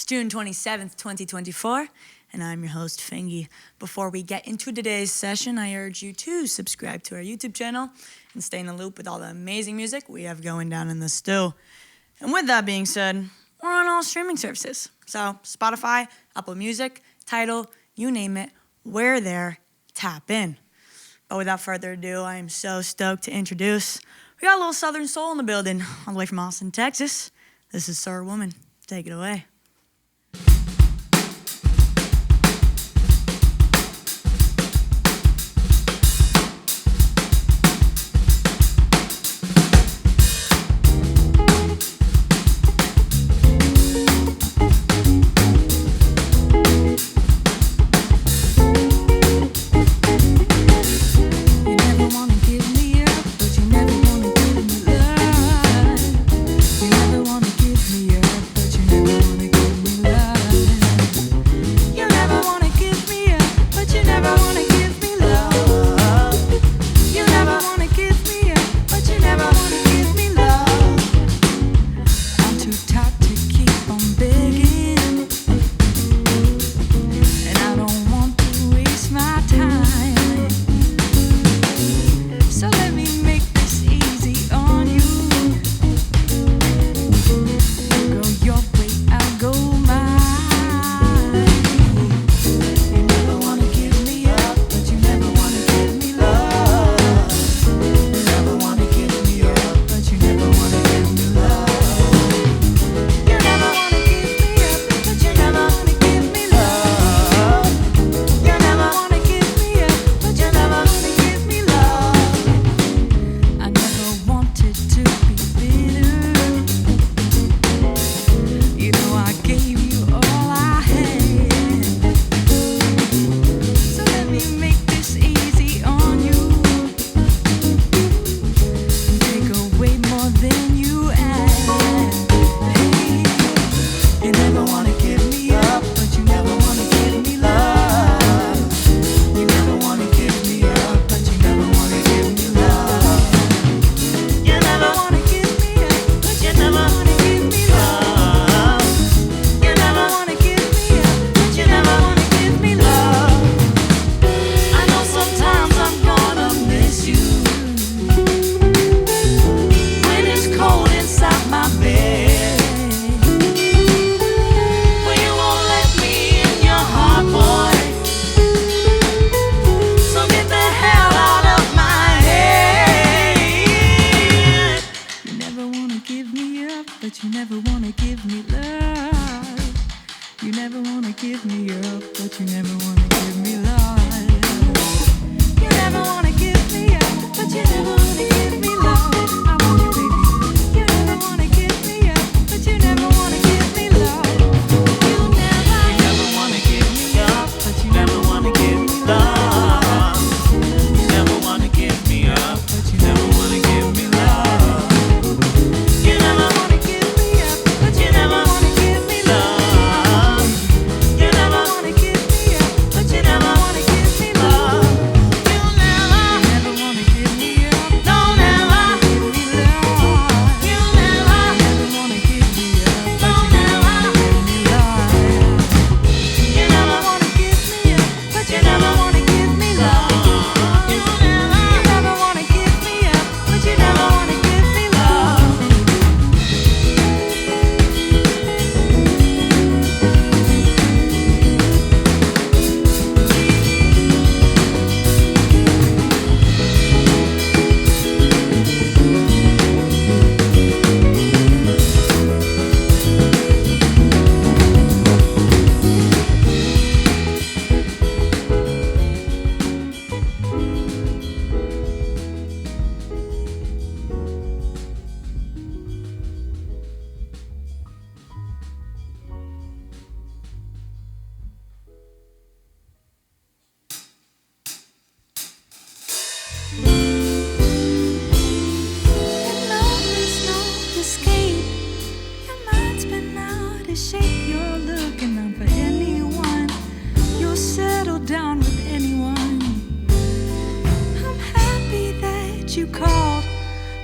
It's June 27th, 2024, and I'm your host, FINGY. Before we get into today's session, I urge you to subscribe to our YouTube channel and stay in the loop with all the amazing music we have going down in the stew. And with that being said, we're on all streaming services. So Spotify, Apple Music, Tidal, you name it, we're there. Tap in. But without further ado, I am so stoked to introduce, we got a little Southern soul in the building, all the way from Austin, Texas. This is Sir Woman. Take it away.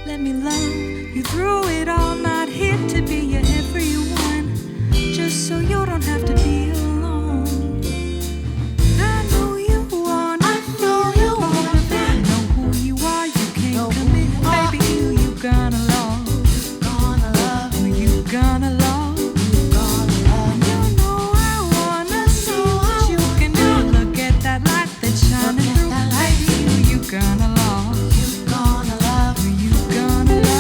Let me love you through it all, not here to be your everyone. just so you don't have to be alone. I know you wanna feel a part of it. Know who you are, you can't commit. Baby, who you gonna love? Who you gonna love? You know I wanna see what you can do. Look at that light that's shining through. Baby, who you gonna love? Who you gonna love? Who you gonna love?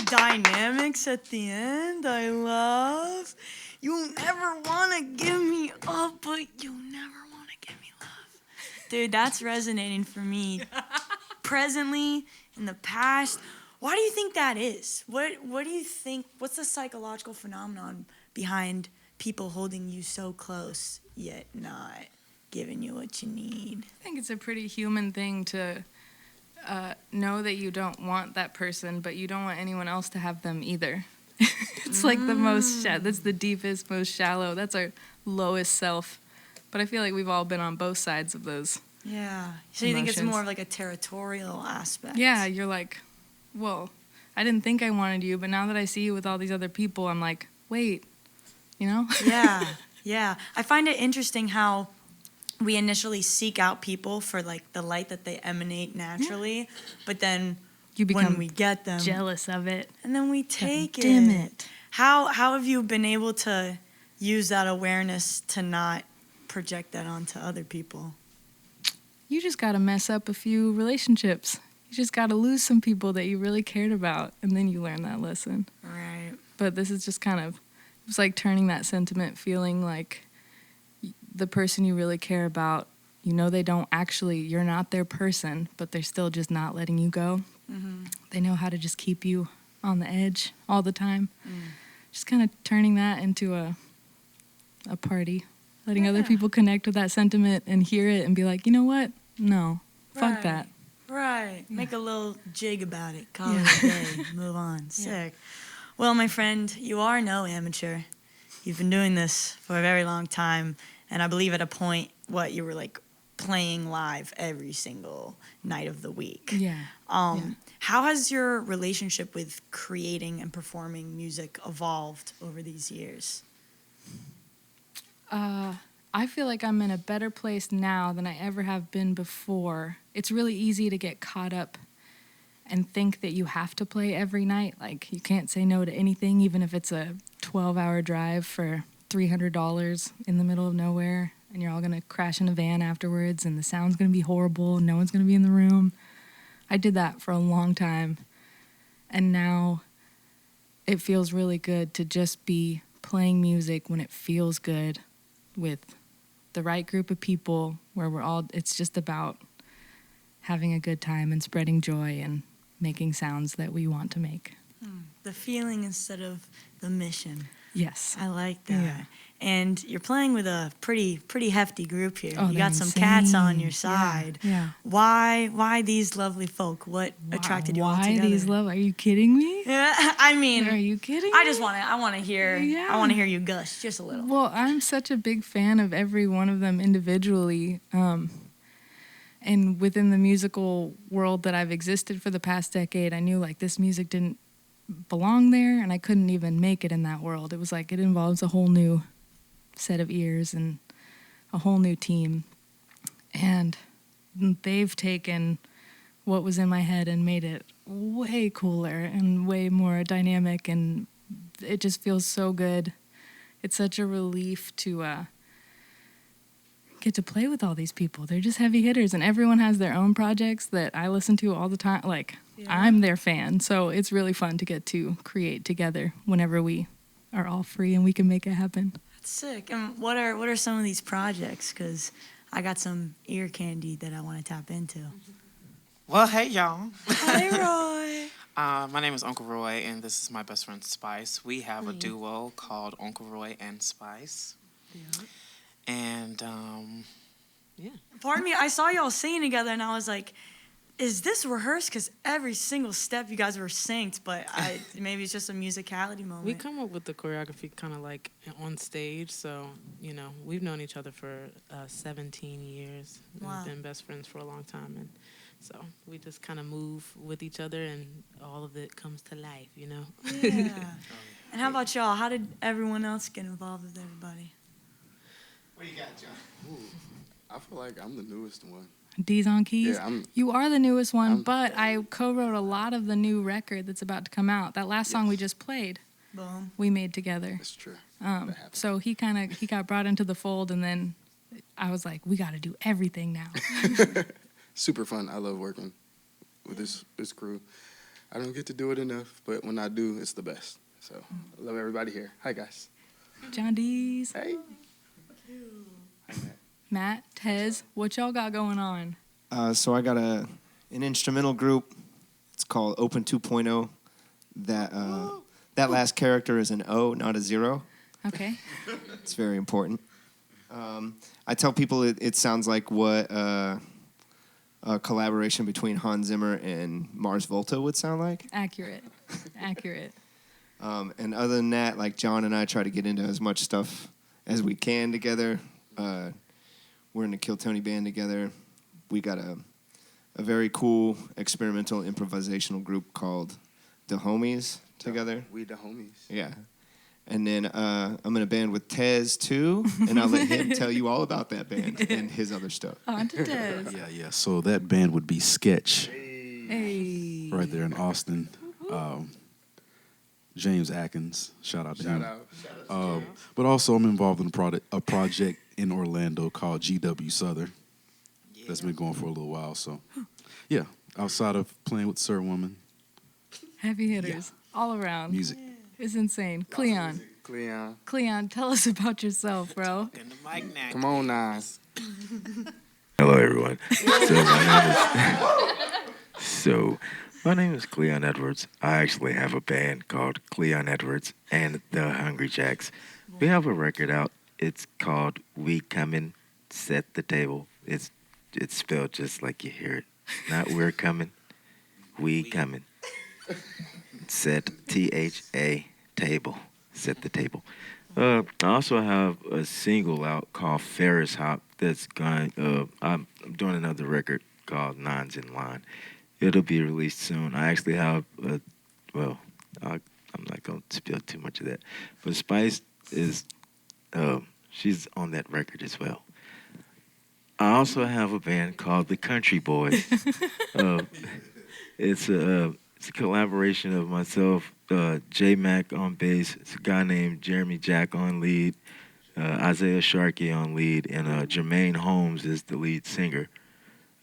Dynamics at the end, I love. You never want to give me up, but you never want to give me love. Dude, that's resonating for me. Presently, in the past. Why do you think that is? What do you think, what's the psychological phenomenon behind people holding you so close, yet not giving you what you need? I think it's a pretty human thing to know that you don't want that person, but you don't want anyone else to have them either. It's like the most, that's the deepest, most shallow, that's our lowest self. But I feel like we've all been on both sides of those. Yeah. So you think it's more of like a territorial aspect? Yeah, you're like, well, I didn't think I wanted you, but now that I see you with all these other people, I'm like, wait, you know? Yeah. I find it interesting how we initially seek out people for like the light that they emanate naturally, but then when we get them, jealous of it, and then we take dim it. How have you been able to use that awareness to not project that onto other people? You just got to mess up a few relationships. You just got to lose some people that you really cared about, and then you learn that lesson. Right. But this is just kind of, it's like turning that sentiment, feeling like the person you really care about, you know they don't actually, you're not their person, but they're still just not letting you go. Mm-hmm. They know how to just keep you on the edge all the time. Just kind of turning that into a party, letting other people connect with that sentiment and hear it and be like, you know what? No, fuck that. Right. Yeah. Make a little jig about it. Call it a day. Move on. Sick. Well, my friend, you are no amateur. You've been doing this for a very long time. And I believe at a point, you were like playing live every single night of the week. Yeah. How has your relationship with creating and performing music evolved over these years? I feel like I'm in a better place now than I ever have been before. It's really easy to get caught up and think that you have to play every night. Like, you can't say no to anything, even if it's a 12-hour drive for $300 in the middle of nowhere, and you're all going to crash in a van afterwards, and the sound's going to be horrible, and no one's going to be in the room. I did that for a long time, and now it feels really good to just be playing music when it feels good with the right group of people, where it's just about having a good time and spreading joy and making sounds that we want to make. The feeling instead of the mission. Yes. I like that. Yeah. And you're playing with a pretty hefty group here. Oh, you they're got some insane. cats on your side. Yeah. Why these lovely folk? What attracted you all together? Why these love? Are you kidding me? Yeah, I mean, Are you kidding I me? just want to hear. Yeah. I want to hear you gush just a little. Well, I'm such a big fan of every one of them individually. And within the musical world that I've existed for the past decade, I knew like this music didn't belong there, and I couldn't even make it in that world. It was like it involves a whole new set of ears and a whole new team. And they've taken what was in my head and made it way cooler and way more dynamic, and it just feels so good. It's such a relief to get to play with all these people. They're just heavy hitters, and everyone has their own projects that I listen to all the time. Like, I'm their fan, so it's really fun to get to create together whenever we are all free and we can make it happen. That's sick. And what are some of these projects? Because I got some ear candy that I want to tap into. Well, hey, y'all. Hi, Roy. My name is Uncle Roy, and this is my best friend, Spice. We have a duo called Uncle Roy and Spice. Yeah. And, yeah. Pardon me, I saw y'all singing together, and I was like, is this rehearsed? Because every single step you guys were synced, but maybe it's just a musicality moment. We come up with the choreography kind of like on stage, so, you know, we've known each other for 17 years. Wow. We've been best friends for a long time, and so we just kind of move with each other, and all of it comes to life, you know? Yeah. And how about y'all? How did everyone else get involved with everybody? What do you got, John? Ooh, I feel like I'm the newest one. D's on keys. Yeah, you are the newest one, but I co-wrote a lot of the new record that's about to come out. That last song we just played, Boom. we made together. That's true. So he got brought into the fold, and then I was like, we got to do everything now. Super fun. I love working with this crew. I don't get to do it enough, but when I do, it's the best. So I love everybody here. Hi, guys. John Deas. Hey. Matt, Tez, what y'all got going on? So I got an instrumental group. It's called Open 2.0. That last character is an O, not a 0. Okay. It's very important. I tell people it sounds like what a collaboration between Hans Zimmer and Mars Volta would sound like. Accurate. And other than that, like John and I try to get into as much stuff as we can together. We're in the Kill Tony band together. We got a very cool experimental improvisational group called The Homies together. We the homies. Yeah. And then I'm in a band with Tez, too, and I'll let him tell you all about that band and his other stuff. On to Tez. Yeah. So that band would be Sketch. Hey. Right there in Austin. James Atkins, shout out to him. But also I'm involved in a project in Orlando called GW Southern. That's been going for a little while. So, yeah, outside of playing with Sir Woman. Heavy hitters all around. Music. It's insane. Cleon, tell us about yourself, bro. In the mic now. Come on, now. Hello, everyone. My name is Cleon Edwards. I actually have a band called Cleon Edwards and the Hungry Jacks. We have a record out. It's called We Comin', Set the Table. It's spelled just like you hear it. Not we're coming. We comin'. Set, T-H-A, table. Set the table. I also have a single out called Ferris Hop that's going. I'm doing another record called Nines in Line. It'll be released soon. I actually have I'm not gonna spill too much of that, but Spice is she's on that record as well. I also have a band called the Country Boys. It's a collaboration of myself, J Mac on bass, it's a guy named Jeremy Jack on lead, Isaiah Sharkey on lead, and Jermaine Holmes is the lead singer.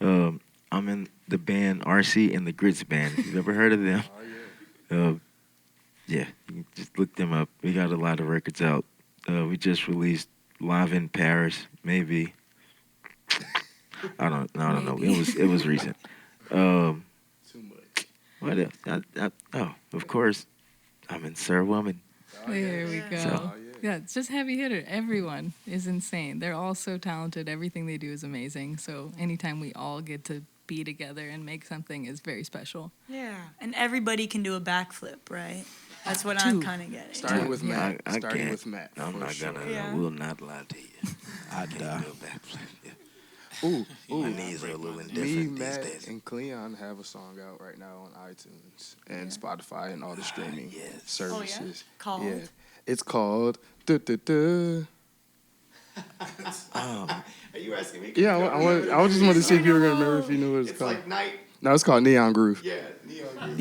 I'm in the band RC and the Grits Band. If you've ever heard of them? Yeah, you can just look them up. We got a lot of records out. We just released Live in Paris, maybe. I don't know. It was recent. Too much. What else? Of course, I'm in Sir Woman. There we go. So- Yeah, it's just heavy hitter. Everyone is insane. They're all so talented. Everything they do is amazing. So anytime we all get to be together and make something is very special. Yeah, and everybody can do a backflip, right? That's what I'm kind of getting. Starting with Matt. I Starting can't. with Matt. I'm for not sure. gonna. Yeah. I will not lie to you. I can't do a backflip. Yeah. Ooh, My knees are a little Me, indifferent these Matt, days. and Cleon have a song out right now on iTunes and Spotify and all the streaming yes. services. Called? Yeah. It's called Duh, Duh, Duh. Are you asking me? Yeah, I just wanted to see if you were gonna remember if you knew what it's It's called. like night. No, it's called Neon Groove. Yeah, Neon. That's a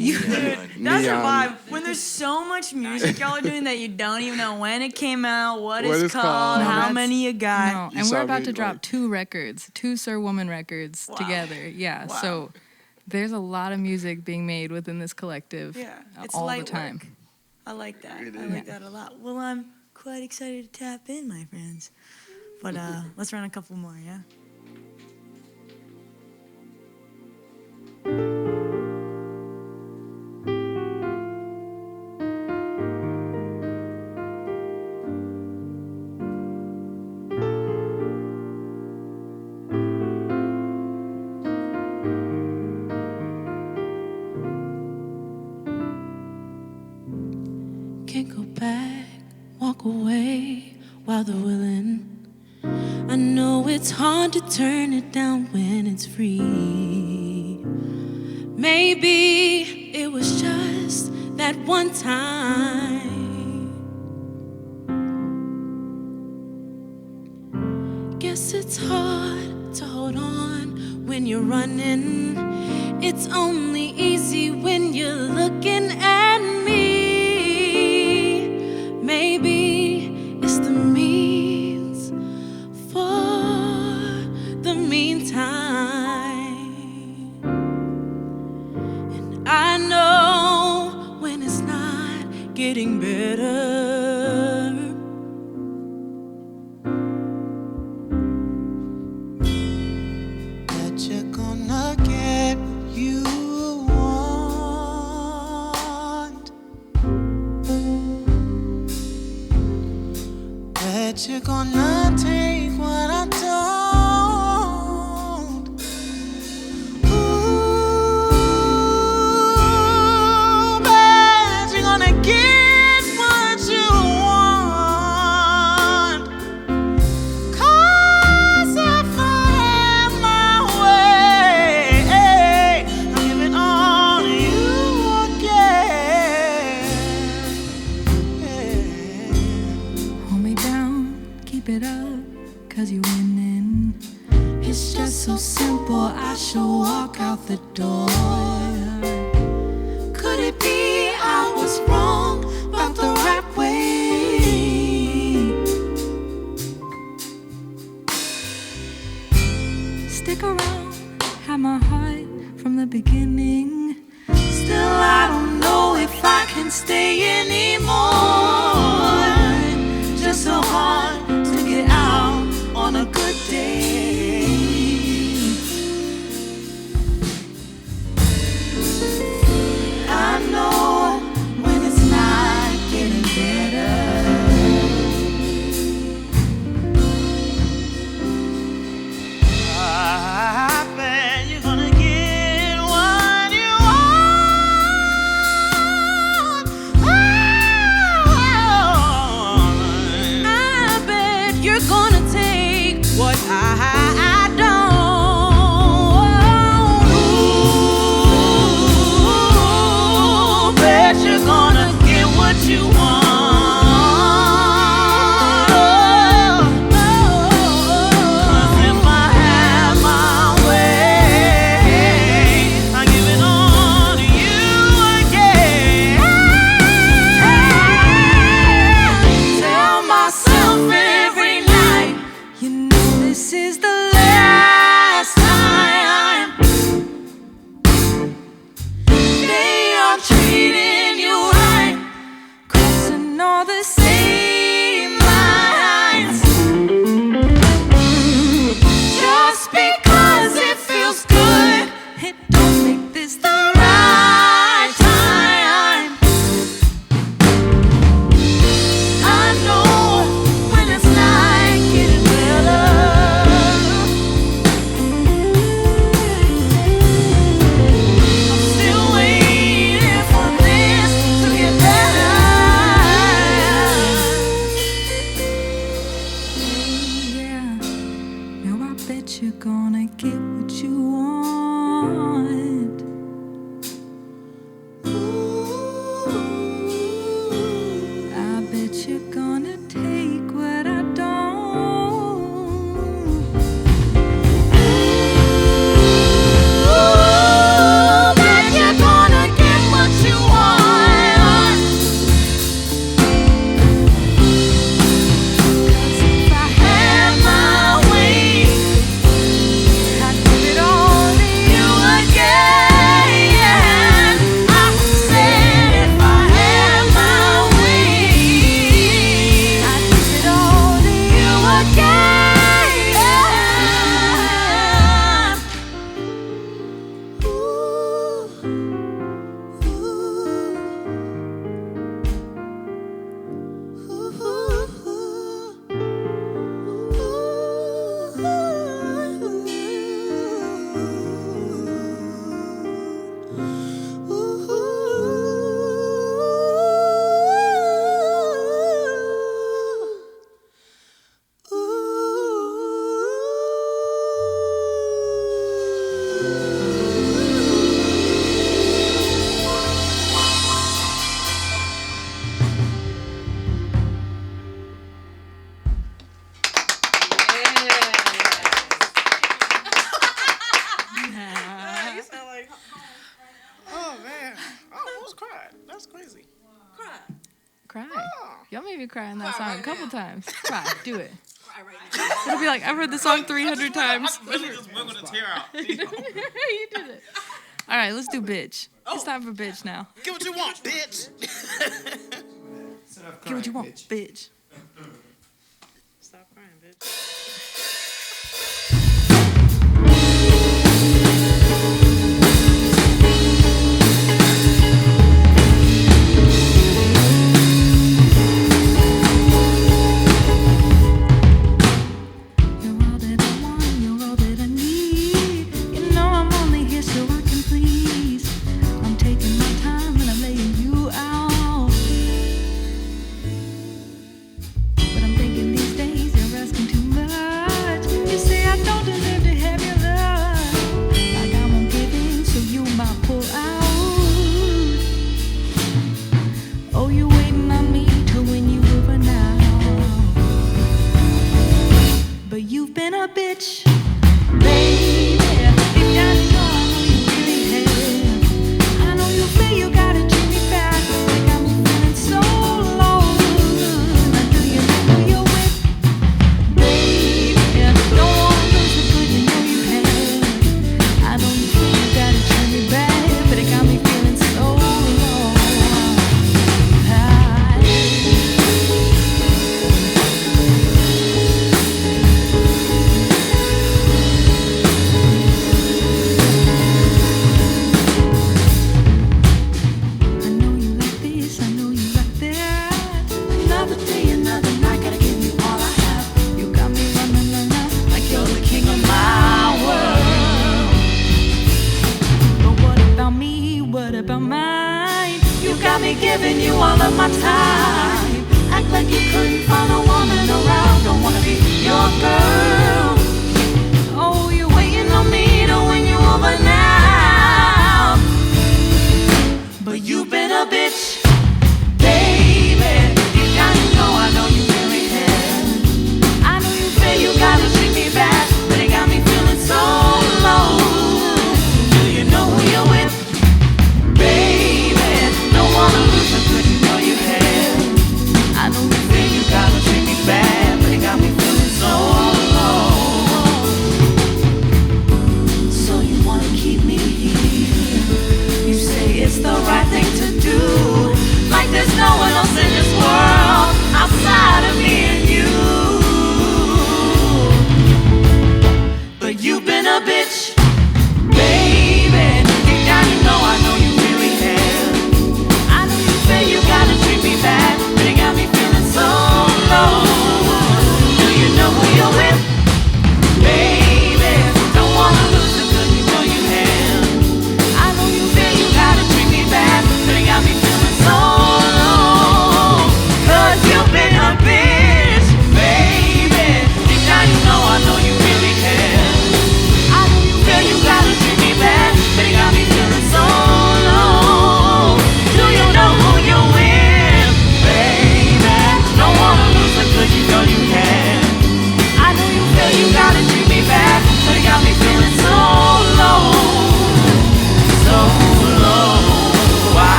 Neon. vibe. When there's so much music y'all are doing that you don't even know when it came out, what What it's it's called, called. how That's- many you got. No, You and saw we're about me, to drop like- 2 records, 2 Sir Woman records Wow. together. Yeah, Wow. so there's a lot of music being made within this collective Yeah, it's all the light time. work. I like that. It I is. like that a lot. Well, I'm quite excited to tap in, my friends. But let's run a couple more, yeah? Can't go back, walk away while they're willing. I know it's hard to turn it down when it's free. Maybe it was just that one time. Guess it's hard to hold on when you're running. It's only easy when you're looking at me. Maybe it's the means for the meantime. And I know when it's not getting better. That you're gonna get what you want. That you're gonna take what I don't. Ooh, bet you're gonna get what you want. 'Cause if I have my way, I'll give it all to you again. Hold me down, keep it up, 'cause you're winning. It's just so simple, I should walk out the door. Could it be I was wrong about the right way? Stick around, have my heart from the beginning. Still, I don't know if I can stay anymore. Just so hard to get out on a good day. I know when it's not getting better. I bet you're gonna get what you want. crazy. Cry. Y'all made me cry in that song a couple times. Cry. Do it. It'll be like, I've heard the song 300 times. I really just wiggled a tear out. You did it. All right, let's do bitch. It's time for bitch now. Get what you want, bitch. Get what you want, bitch. Stop crying, bitch.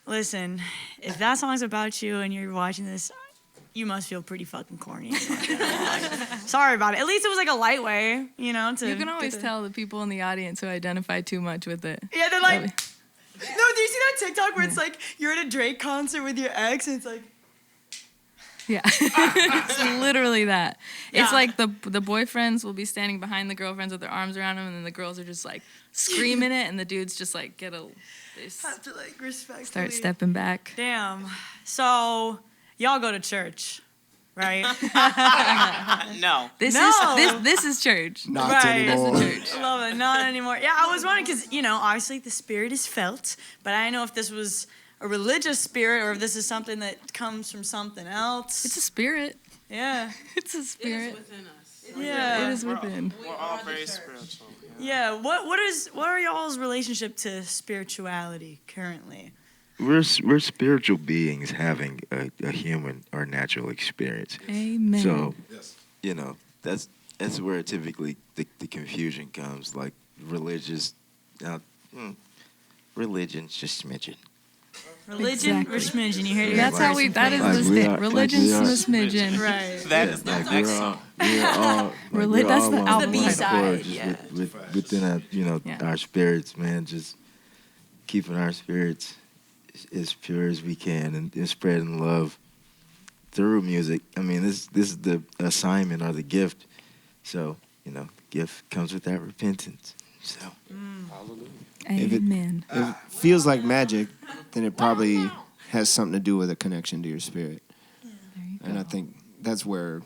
Listen, if that song's about you and you're watching this, you must feel pretty fucking corny. Sorry about it. At least it was like a light way, you know. You can always tell the people in the audience who identify too much with it. Yeah, they're like, no, do you see that TikTok where it's like you're at a Drake concert with your ex and it's like, Yeah. It's literally that. It's Yeah. like the boyfriends will be standing behind the girlfriends with their arms around them, and then the girls are just like screaming it, and the dudes just like they Have to like respectfully start stepping back. Damn. So y'all go to church, right? No. This No. is this is church. Not Right. anymore. Church. I love it. Not anymore. Yeah, I was wondering because, obviously the spirit is felt, but I didn't know if this was a religious spirit or if this is something that comes from something else. It's a spirit. Yeah. It's a spirit. within us. Yeah. It is within. We're all very spiritual. Yeah. What are y'all's relationship to spirituality currently? We're spiritual beings having a human or natural experience. Amen. So, that's where typically the confusion comes. Like religion's just smidgen. Religion Exactly. or smidgen? You heard it. That's how that is Like the we state. are- Religion's like we a are- smidgen. Right. That is the next song. We're all That's the on album one title. accord, B-side, just yeah. within our, Yeah. our spirits, man. Just keeping our spirits as pure as we can and spreading love through music. I mean, this is the assignment or the gift. So, the gift comes with that repentance. So, If it- Amen. If it feels like magic, then it probably has something to do with a connection to your spirit. There you And I go. think that's where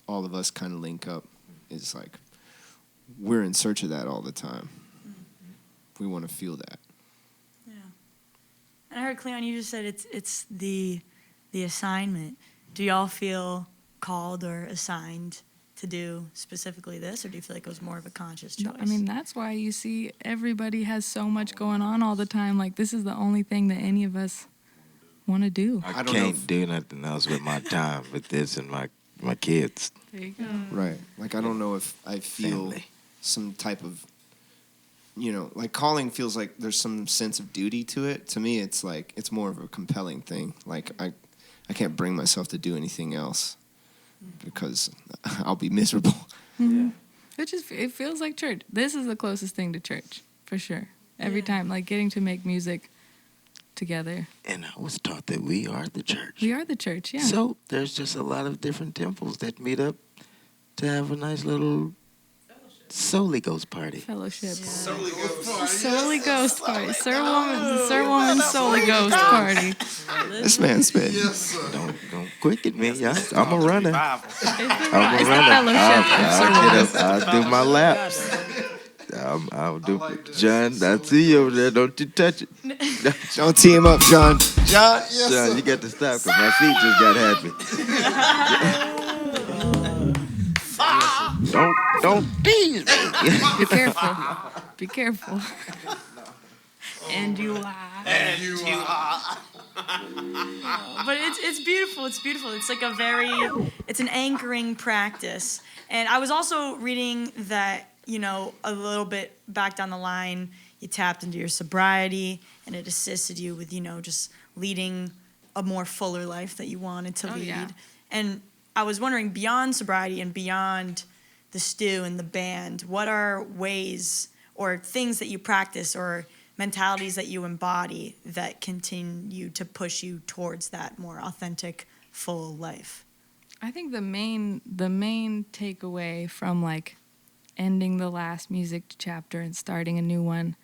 all of us kind of link up. It's like we're in search of that all the time. We want to feel that. Yeah. And I heard, Cleon, you just said it's the assignment. Do y'all feel called or assigned to do specifically this, or do you feel like it was more of a conscious choice? No, I mean, that's why you see everybody has so much going on all the time. Like, this is the only thing that any of us want to do. I don't know can't if- do nothing else with my time with this and my kids. There you go. Right. Like, I don't know if I feel Family. some type of, like calling feels like there's some sense of duty to it. To me, it's like, it's more of a compelling thing. Like, I can't bring myself to do anything else because I'll be miserable. It feels like church. This is the closest thing to church, for sure. Every time, like getting to make music together. And I was taught that we are the church. We are the church, yeah. So there's just a lot of different temples that meet up to have a nice little Holy Ghost party. Fellowship. Solely Ghost party. Sir Woman's Solely Ghost party. This man's spit. Don't quicken me. I'm a runner. Revival. I'm a It's the runner. fellowship. I'll do my laps. I'll do. John, I see you over there. Don't you touch it. Don't tee him up, John. John, yes. John, you got to stop because my feet just got happy. Don't tease me. Be careful. Be careful. And you are. But it's beautiful. It's beautiful. It's like it's an anchoring practice. And I was also reading that, a little bit back down the line, you tapped into your sobriety and it assisted you with, just leading a more fuller life that you wanted to lead. Yeah. And I was wondering, beyond sobriety and beyond the stew and the band, what are ways or things that you practice or mentalities that you embody that continue to push you towards that more authentic, full life? I think the main takeaway from like ending the last music chapter and starting a new one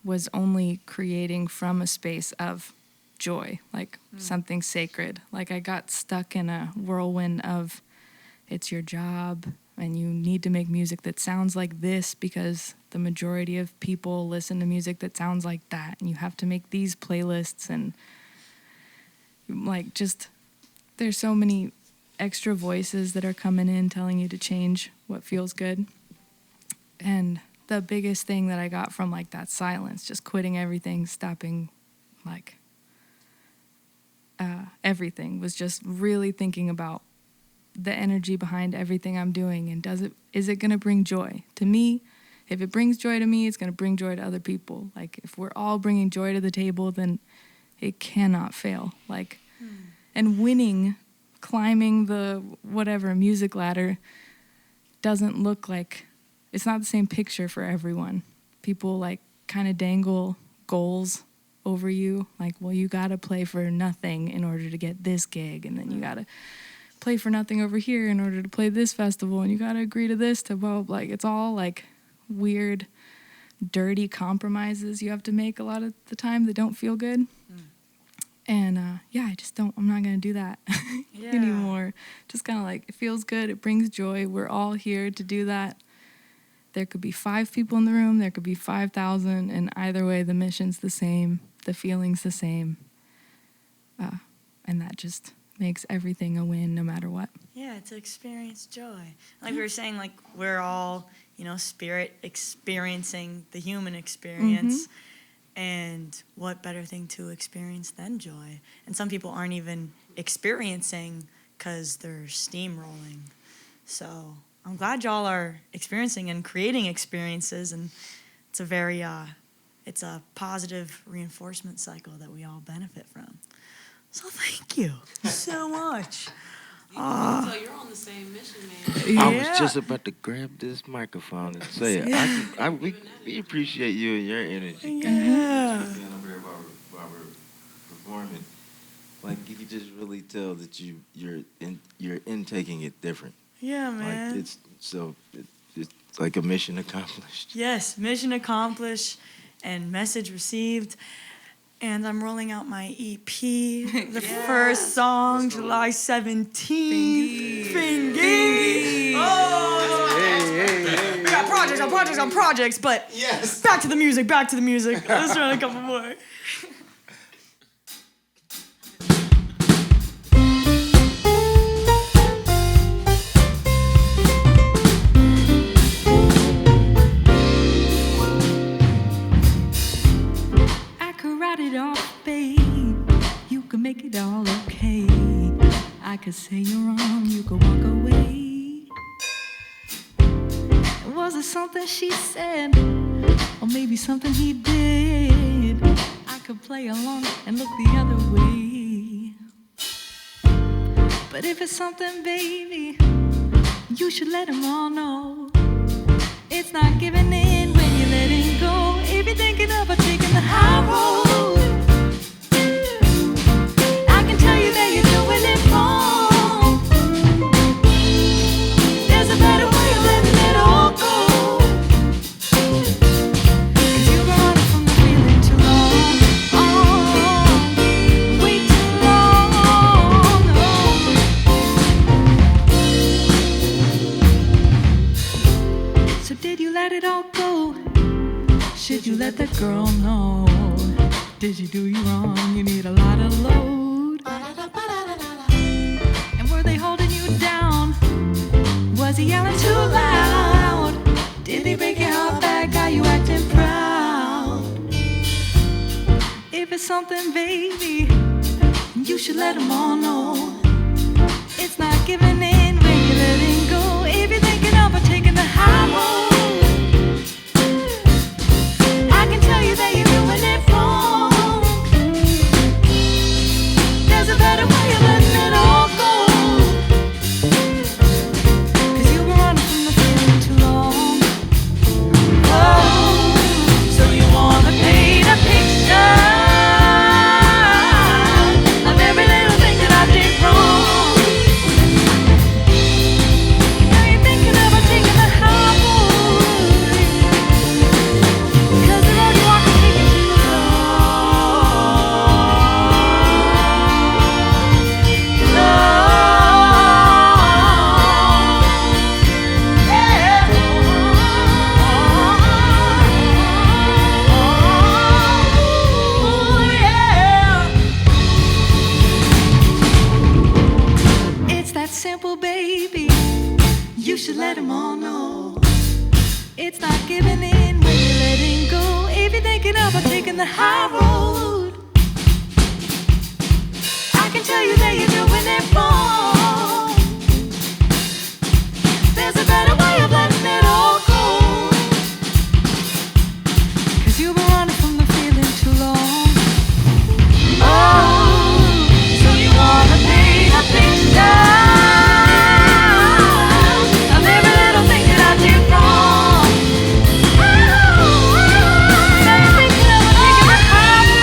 was only creating from a space of joy, like something sacred. Like I got stuck in a whirlwind of it's your job and you need to make music that sounds like this because the majority of people listen to music that sounds like that, and you have to make these playlists, and like just there's so many extra voices that are coming in telling you to change what feels good. And the biggest thing that I got from like that silence, just quitting everything, stopping like everything, was just really thinking about the energy behind everything I'm doing, and is it going to bring joy to me? If it brings joy to me, it's going to bring joy to other people. Like if we're all bringing joy to the table, then it cannot fail. Like and winning, climbing the whatever music ladder doesn't look like, it's not the same picture for everyone. People like kind of dangle goals over you. Like, well, you got to play for nothing in order to get this gig, and then you got to play for nothing over here in order to play this festival, and you got to agree to this to, well, like, it's all like weird, dirty compromises you have to make a lot of the time that don't feel good. And I'm not going to do that anymore. Just kind of like, it feels good, it brings joy, we're all here to do that. There could be 5 people in the room, there could be 5,000, and either way, the mission's the same, the feeling's the same. And that just makes everything a win no matter what. Yeah, to experience joy. Like we were saying, like, we're all, spirit experiencing the human experience. And what better thing to experience than joy? And some people aren't even experiencing because they're steamrolling. So I'm glad y'all are experiencing and creating experiences, and it's a very, it's a positive reinforcement cycle that we all benefit from. So thank you so much. So you're on the same mission, man. I was just about to grab this microphone and say it. We appreciate you and your energy. Yeah. Being over here while we're performing, like you can just really tell that you're intaking it different. Yeah, man. Like it's like a mission accomplished. Yes, mission accomplished and message received. And I'm rolling out my EP, the first song, July 17th. FINGY. Oh! We got projects on projects on projects, but yes. Back to the music. Let's run a couple more. It off, babe. You can make it all okay. I could say you're wrong, you could walk away. Was it something she said, or maybe something he did? I could play along and look the other way. But if it's something, baby, you should let him all know. It's not giving in when you're letting go. If you're thinking about taking the high road, I can tell you that you're doing it wrong. There's a better way of letting it all go. 'Cause you've been running from the feeling too long. Oh, way too long. Oh. So did you let it all go? Should you let that girl know? Did you do you wrong? You need a lot of load. And were they holding you down? Was he yelling too loud? Did they break your heart back? Are you acting proud? If it's something, baby, you should let them all know. It's not giving in when you're letting go. If you're thinking about taking the high road, tell you that you're doing it wrong. There's a better way of letting it all go. 'Cause you've been running from the feeling too long. Oh, so you wanna paint a picture of every little thing that I did wrong. Now you're thinking about taking the high road. 'Cause the road you walk is taking too It's that simple, baby. You should let them all know. It's not giving in when you're letting go. If you're thinking about taking the high road, I can tell you that you're doing it wrong. There's a better way of letting it all go. 'Cause you've been running from the feeling too long. Oh, so you wanna paint a picture of every little thing that I did wrong. Now you're thinking about taking the high road.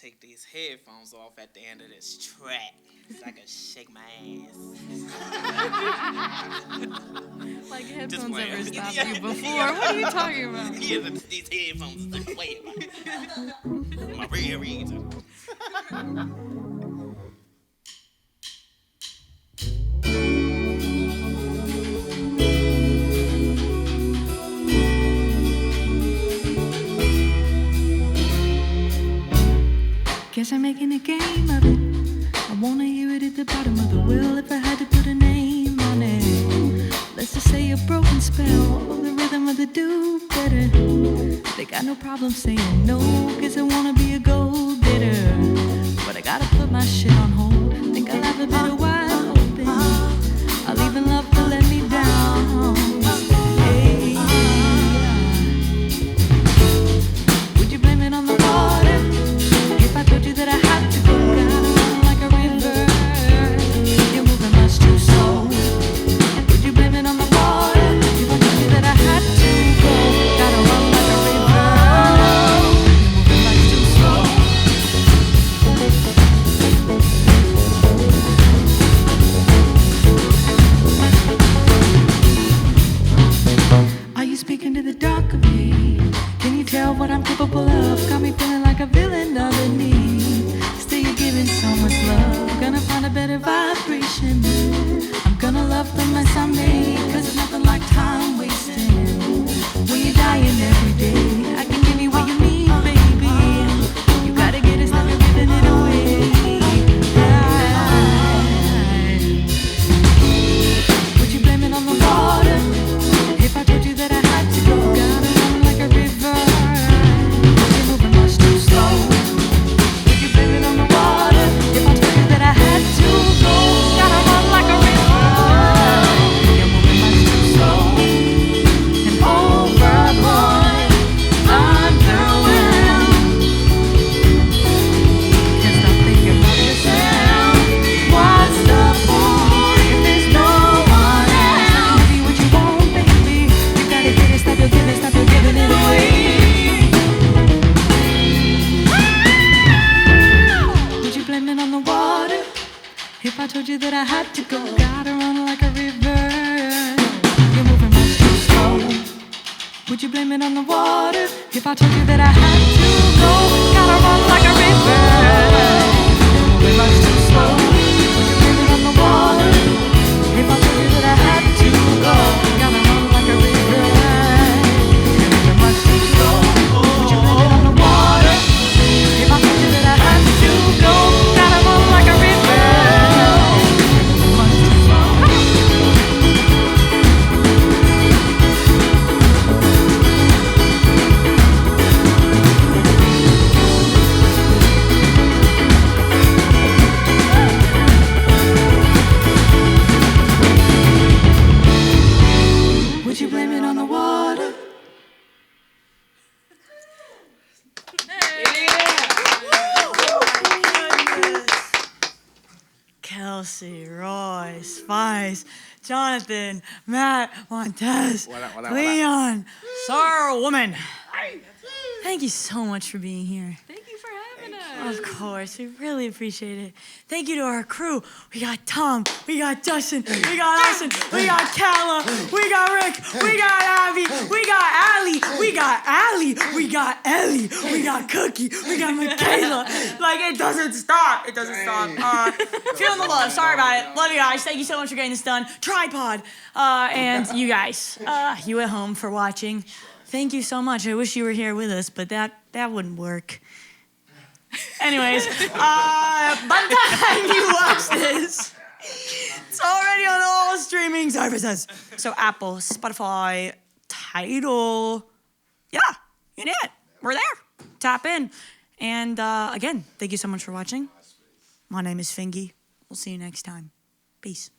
take these headphones off at the end of this track so I can shake my ass. Like headphones playing. ever stopped Yeah. you before? What are you talking about? Yeah, these headphones are way my real reason. Guess I'm making a game of it. I wanna hear it at the bottom of the well if I had to put a name on it. Let's just say a broken spell or the rhythm of the do better. They got no problem saying no, cause I wanna be a go-getter. But I gotta put my shit on hold. Think I'll have a bit of wide open. I'll even love to let me down. Hey, would you blame it on the water? If I told you that I had to go down like a river, you're moving much too slow. Would you blame it on the water? If I told you that I had to go, gotta run like a river, you're moving much too slow. Are you speaking to the dark of me? Can you tell what I'm capable of? Got me feeling like a villain underneath. Still you're giving so much love. Gonna find a better vibration. I'm gonna love the mess I made, cause it's nothing like time wasting. When you're dying every day, I can give you what you need, baby. You gotta get it, stop you giving it away. Would you blame it on the water? If I told you that I had to go, gotta run like a river, you're moving much too slow. Would you blame it on the water? If I told you that I had to go, gotta run like a river, you're moving much too slow. And over, boy, underwhelmed. Can't stop thinking about yourself. What's the point if there's no one else? Be what you want, baby. You gotta get it, stop your giving it away. Would you blame it on the water? If I told you that I had to go, gotta run like a river, you're moving much too slow. Would you blame it on the water? If I told you that I had to go, gotta run like a river, you're moving much too slow. Would you blame it on the water? If I told you that I had to go, gotta run like a river, you're moving much too slow. Would you blame it on the water? If I told you that I had to go, gotta run like a river, you're moving much too slow. Would you blame it on the water? Kelsey, Roy, Spice, Jonathan, Matt, Montez, What up? Cleon, Sarah, woman. Thank you so much for being here. Thank you for having us. Of course, we really appreciate it. Thank you to our crew. We got Tom, we got Dustin, we got Austin, we got Calla, we got Rick, we got Abby, we got Allie, we got Allie, we got Ellie, we got Cookie, we got Michaela. Like, it doesn't stop. It doesn't stop. Feeling the love. Sorry about it. Love you guys. Thank you so much for getting this done. Tripod. And you guys, you at home for watching. Thank you so much. I wish you were here with us, but that wouldn't work. Anyways, by the time you watch this, it's already on all streaming services. So Apple, Spotify, Tidal. Yeah, you did it. We're there. Tap in. And again, thank you so much for watching. My name is FINGY. We'll see you next time. Peace.